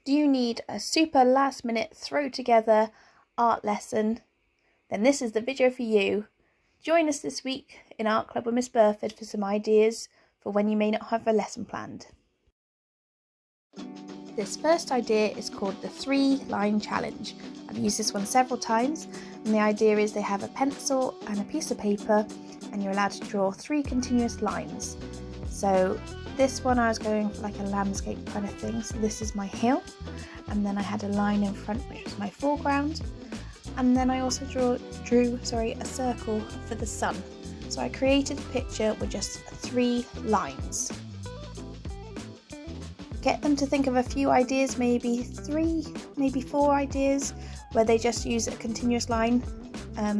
Do you need a super last minute throw together art lesson? Then this is the video for you. Join us this week in Art Club with Miss Burford for some ideas for when you may not have a lesson planned. This first idea is called the 3-line challenge. I've used this one several times, and the idea is they have a pencil and a piece of paper and you're allowed to draw 3 continuous lines. So this one I was going for like a landscape kind of thing, so this is my hill, and then I had a line in front which was my foreground, and then I also drew a circle for the sun. So I created a picture with just 3 lines. Get them to think of a few ideas, maybe 3, maybe 4 ideas, where they just use a continuous line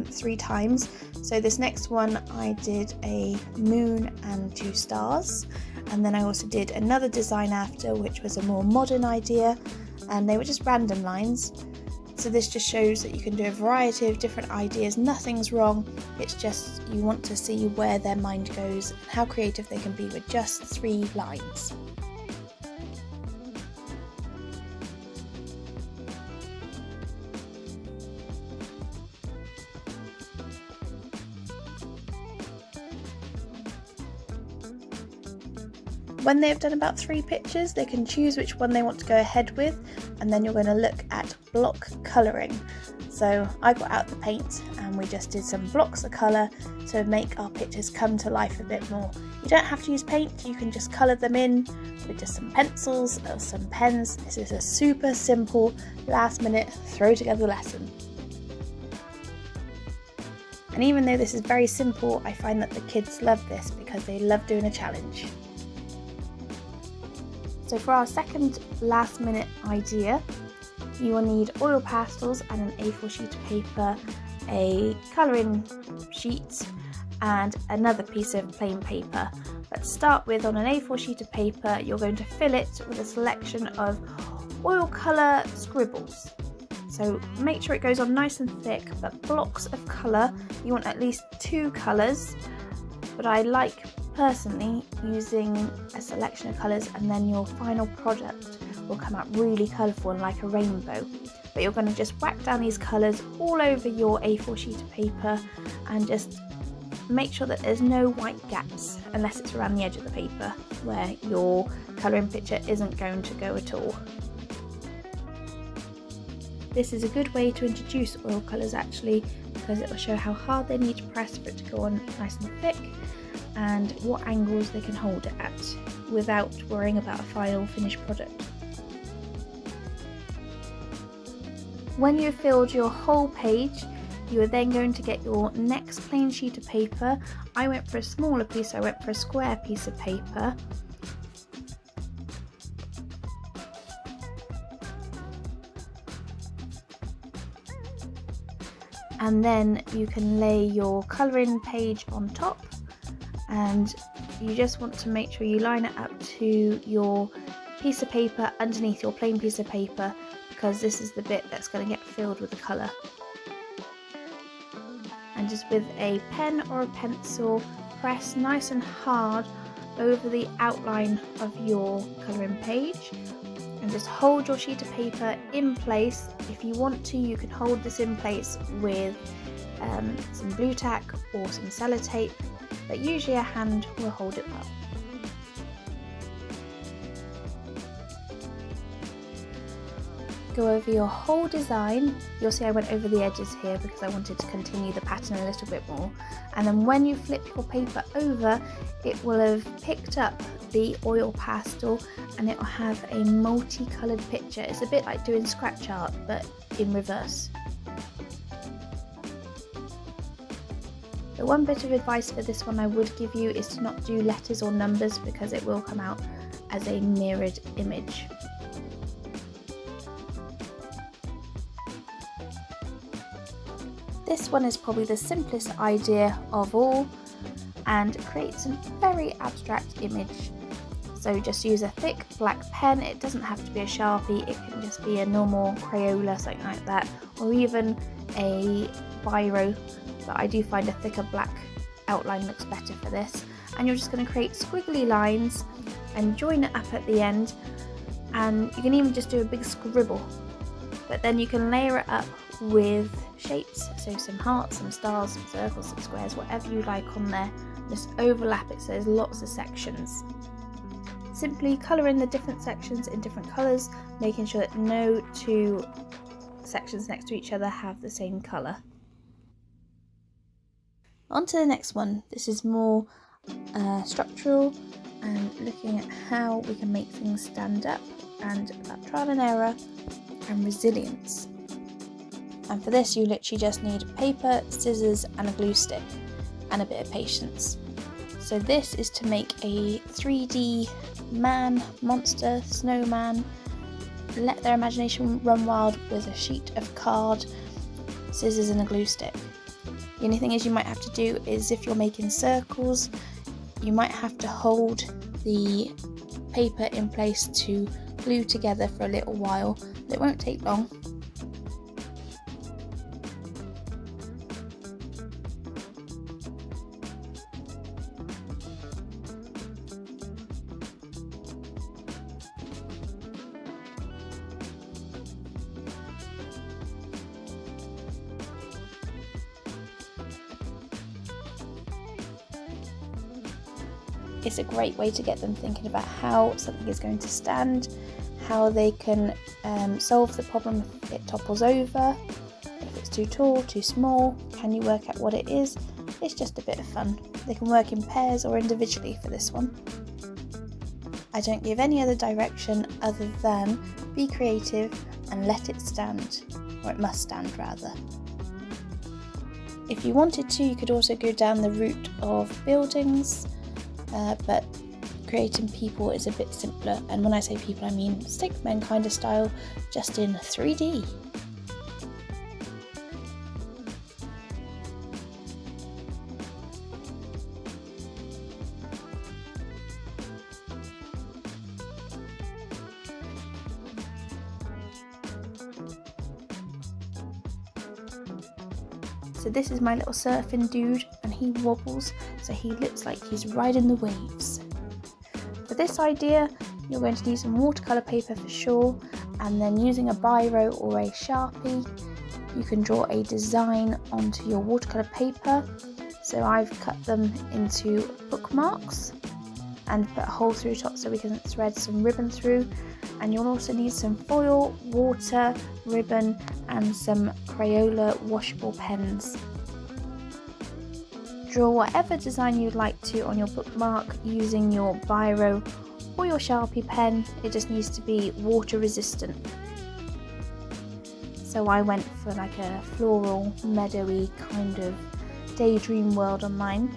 3 times. So this next one I did a moon and 2 stars, and then I also did another design after, which was a more modern idea, and they were just random lines. So this just shows that you can do a variety of different ideas, nothing's wrong, it's just you want to see where their mind goes and how creative they can be with just 3 lines. When they've done about 3 pictures, they can choose which one they want to go ahead with, and then you're going to look at block colouring. So I got out the paint and we just did some blocks of colour to make our pictures come to life a bit more. You don't have to use paint, you can just colour them in with just some pencils or some pens. This is a super simple last minute throw together lesson. And even though this is very simple, I find that the kids love this because they love doing a challenge. So for our second last minute idea, you will need oil pastels and an A4 sheet of paper, a colouring sheet and another piece of plain paper. But to start with, on an A4 sheet of paper, you're going to fill it with a selection of oil colour scribbles. So make sure it goes on nice and thick, but blocks of colour, you want at least 2 colours, but I like personally using a selection of colours, and then your final product will come out really colourful and like a rainbow. But you're going to just whack down these colours all over your A4 sheet of paper and just make sure that there's no white gaps unless it's around the edge of the paper where your colouring picture isn't going to go at all. This is a good way to introduce oil colours actually, because it will show how hard they need to press for it to go on nice and thick, and what angles they can hold it at without worrying about a final finished product. When you've filled your whole page, you are then going to get your next plain sheet of paper. I went for a smaller piece, I went for a square piece of paper. And then you can lay your colouring page on top, and you just want to make sure you line it up to your piece of paper underneath your plain piece of paper, because this is the bit that's going to get filled with the colour. And just with a pen or a pencil, press nice and hard over the outline of your colouring page, and just hold your sheet of paper in place. If you want to, you can hold this in place with some blue tack or some sellotape, but usually a hand will hold it well. Go over your whole design. You'll see I went over the edges here because I wanted to continue the pattern a little bit more, and then when you flip your paper over, it will have picked up the oil pastel and it will have a multicoloured picture. It's a bit like doing scratch art but in reverse. The one bit of advice for this one I would give you is to not do letters or numbers, because it will come out as a mirrored image. This one is probably the simplest idea of all and creates a very abstract image. So just use a thick black pen. It doesn't have to be a Sharpie, it can just be a normal Crayola, something like that, or even a biro, but I do find a thicker black outline looks better for this. And you're just going to create squiggly lines and join it up at the end, and you can even just do a big scribble, but then you can layer it up with shapes, so some hearts, some stars, some circles, some squares, whatever you like on there. Just overlap it so there's lots of sections. Simply colour in the different sections in different colours, making sure that no two sections next to each other have the same colour. On to the next one. This is more structural and looking at how we can make things stand up, and about trial and error and resilience. And for this you literally just need paper, scissors and a glue stick and a bit of patience. So this is to make a 3D man, monster, snowman. Let their imagination run wild with a sheet of card, scissors and a glue stick. The only thing is you might have to do is, if you're making circles, you might have to hold the paper in place to glue together for a little while. It won't take long. It's a great way to get them thinking about how something is going to stand, how they can solve the problem if it topples over, if it's too tall, too small, can you work out what it is? It's just a bit of fun. They can work in pairs or individually for this one. I don't give any other direction other than be creative and let it stand, or it must stand rather. If you wanted to, you could also go down the route of buildings, but creating people is a bit simpler, and when I say people I mean stickmen kind of style, just in 3D. So this is my little surfing dude, and he wobbles so he looks like he's riding the waves. For this idea, you're going to need some watercolour paper for sure, and then using a biro or a Sharpie, you can draw a design onto your watercolour paper. So I've cut them into bookmarks and put a hole through top so we can thread some ribbon through. And you'll also need some foil, water, ribbon and some Crayola washable pens. Draw whatever design you'd like to on your bookmark using your biro or your Sharpie pen. It just needs to be water resistant. So I went for like a floral, meadowy kind of daydream world on mine.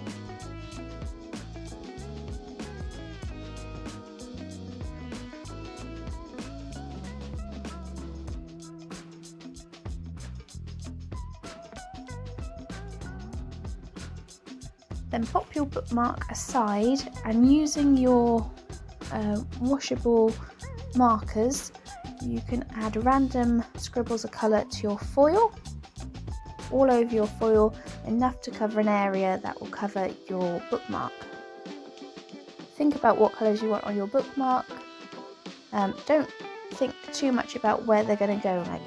Then pop your bookmark aside, and using your washable markers, you can add random scribbles of colour to your foil, all over your foil, enough to cover an area that will cover your bookmark. Think about what colours you want on your bookmark. Don't think too much about where they're going to go, like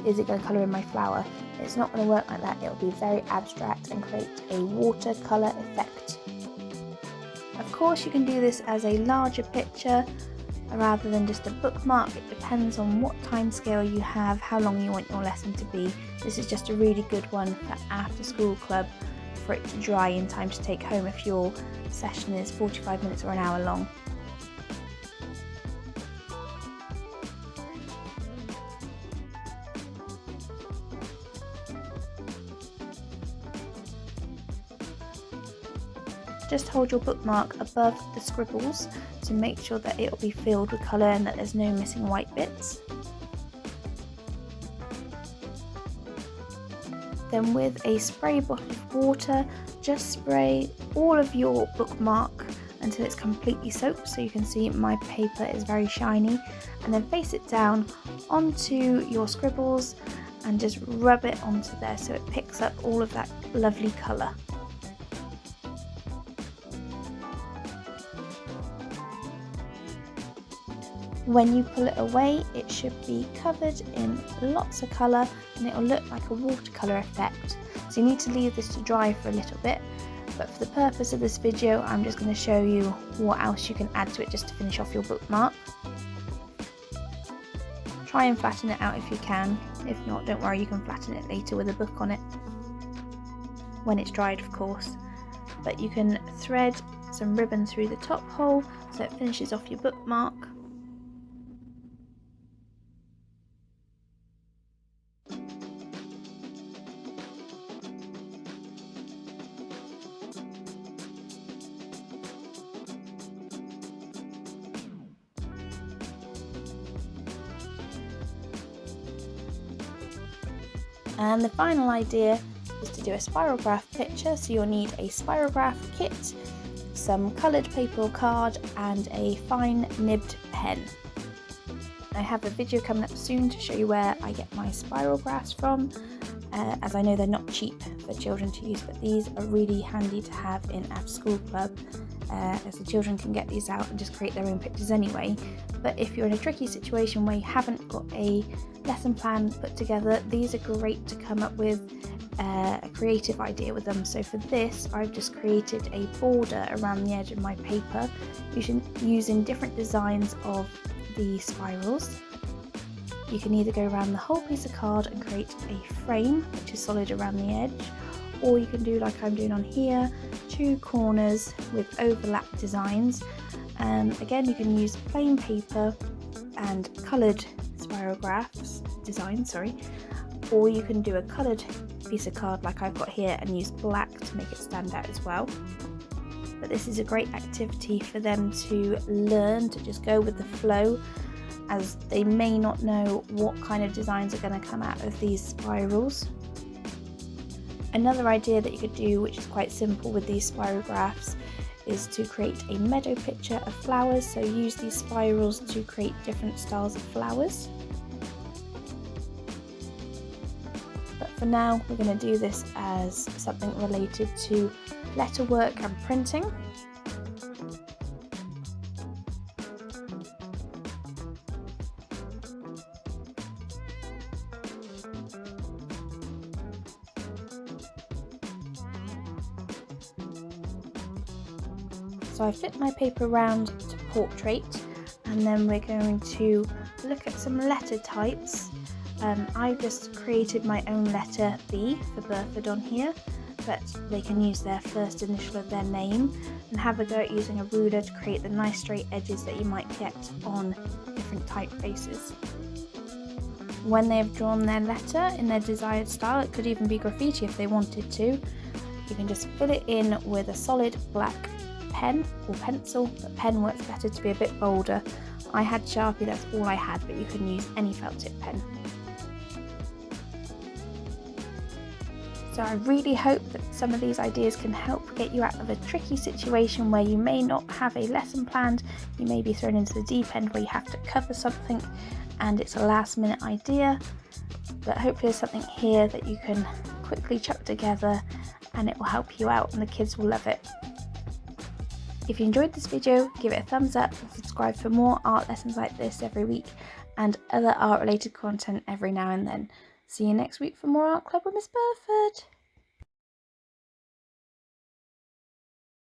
is it going to colour in my flower? It's not going to work like that. It'll be very abstract and create a watercolour effect. Of course you can do this as a larger picture rather than just a bookmark. It depends on what time scale you have, how long you want your lesson to be. This is just a really good one for after school club, for it to dry in time to take home if your session is 45 minutes or an hour long. Just hold your bookmark above the scribbles to make sure that it will be filled with colour and that there's no missing white bits. Then with a spray bottle of water, just spray all of your bookmark until it's completely soaked, so you can see my paper is very shiny, and then face it down onto your scribbles and just rub it onto there so it picks up all of that lovely colour. When you pull it away, it should be covered in lots of colour and it will look like a watercolour effect. So you need to leave this to dry for a little bit, but for the purpose of this video I'm just going to show you what else you can add to it just to finish off your bookmark. Try and flatten it out if you can, if not don't worry, you can flatten it later with a book on it, when it's dried of course. But you can thread some ribbon through the top hole so it finishes off your bookmark. And the final idea is to do a spirograph picture, so you'll need a spirograph kit, some coloured paper or card and a fine nibbed pen. I have a video coming up soon to show you where I get my spirographs from, as I know they're not cheap for children to use, but these are really handy to have in our school club, as the children can get these out and just create their own pictures anyway. But if you're in a tricky situation where you haven't got a lesson plan put together, these are great to come up with a creative idea with them. So for this I've just created a border around the edge of my paper using different designs of the spirals. You can either go around the whole piece of card and create a frame which is solid around the edge, or you can do like I'm doing on here, 2 corners with overlap designs. Again, you can use plain paper and coloured spirographs designs, or you can do a coloured piece of card like I've got here and use black to make it stand out as well. But this is a great activity for them to learn to just go with the flow, as they may not know what kind of designs are going to come out of these spirals. Another idea that you could do, which is quite simple with these spirographs, is to create a meadow picture of flowers. So use these spirals to create different styles of flowers. But for now we're going to do this as something related to letterwork and printing. So I flipped my paper around to portrait, and then we're going to look at some letter types. I've just created my own letter B for Burford on here, but they can use their first initial of their name and have a go at using a ruler to create the nice straight edges that you might get on different typefaces. When they've drawn their letter in their desired style, it could even be graffiti if they wanted to, you can just fill it in with a solid black pen or pencil, but pen works better to be a bit bolder. I had Sharpie, that's all I had, but you can use any felt tip pen. So I really hope that some of these ideas can help get you out of a tricky situation where you may not have a lesson planned, you may be thrown into the deep end where you have to cover something and it's a last minute idea, but hopefully there's something here that you can quickly chuck together and it will help you out and the kids will love it. If you enjoyed this video, give it a thumbs up and subscribe for more art lessons like this every week and other art related content every now and then. See you next week for more Art Club with Miss Burford.